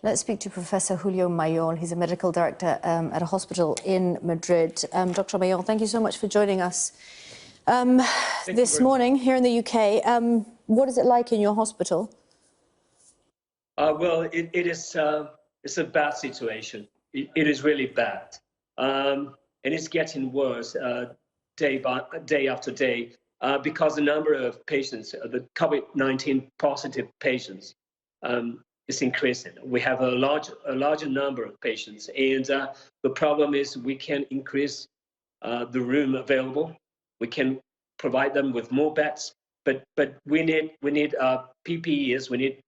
Let's speak to Professor Julio Mayol. He's a medical director at a hospital in Madrid. Dr. Mayol, thank you so much for joining us this morning here in the UK. What is it like in your hospital? Well, it's a bad situation. It is really bad, and it's getting worse day after day because the number of patients, the COVID-19 positive patients, is increasing. We have a larger number of patients, and the problem is we can increase the room available. We can provide them with more beds, but we need PPEs. We need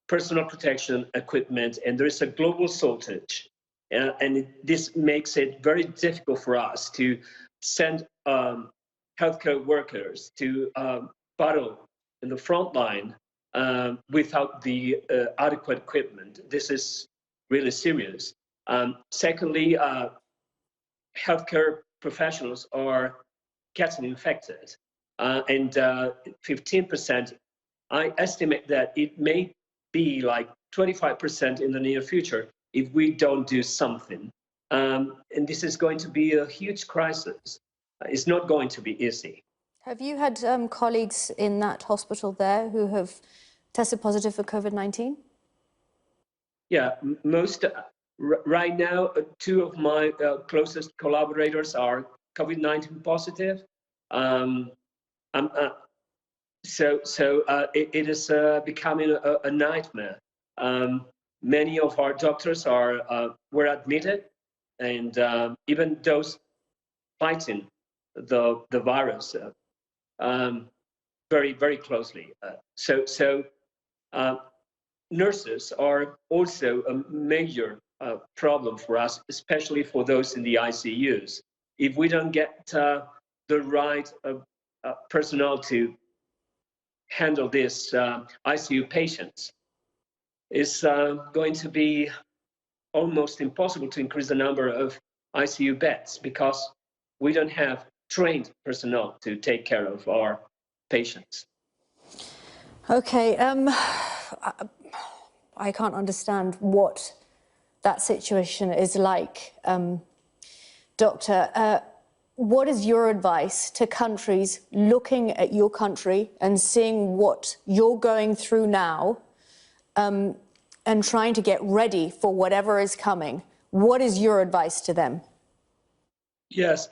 personal protection equipment, and there is a global shortage. And this makes it very difficult for us to send healthcare workers to battle in the front line without the adequate equipment. This is really serious. Secondly, healthcare professionals are getting infected, and 15%, I estimate that it may be like 25% in the near future if we don't do something. And this is going to be a huge crisis. It's not going to be easy. Have you had colleagues in that hospital there who have tested positive for COVID-19? Yeah, right now, two of my closest collaborators are COVID-19 positive. It is becoming a nightmare. Many of our doctors were admitted, and even those fighting the virus very, very closely. Nurses are also a major problem for us, especially for those in the ICUs. If we don't get the right personnel to handle this ICU patients, it's going to be almost impossible to increase the number of ICU beds because we don't have trained personnel to take care of our patients. Okay, I can't understand what that situation is like. Doctor, what is your advice to countries looking at your country and seeing what you're going through now and trying to get ready for whatever is coming? What is your advice to them? Yes,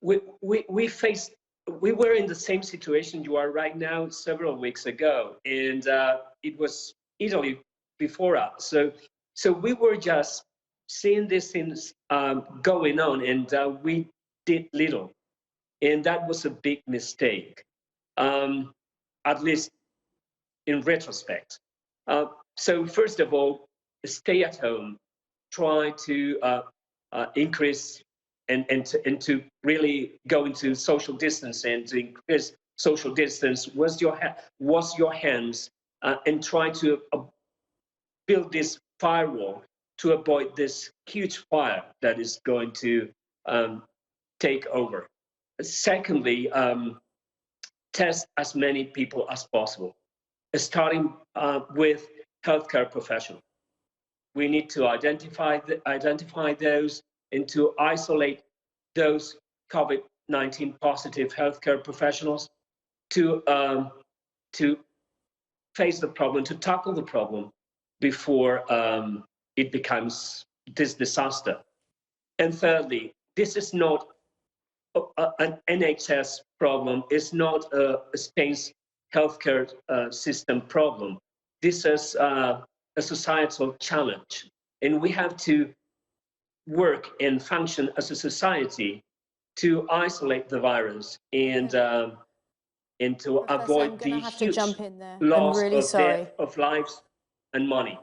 we were in the same situation you are right now several weeks ago, and it was Italy before us. So we were just seeing these things going on, and we did little, and that was a big mistake, at least in retrospect. So first of all, stay at home, try to increase and to really go into social distance and to increase social distance, wash your hands, and try to build this firewall to avoid this huge fire that is going to take over. Secondly, test as many people as possible, starting with healthcare professionals. We need to identify those and to isolate those COVID-19 positive healthcare professionals to face the problem, to tackle the problem before it becomes this disaster. And thirdly, this is not an NHS problem. It's not a Spain's healthcare system problem. This is a societal challenge, and we have to work and function as a society to isolate the virus and to Professor, avoid the huge loss of lives and money.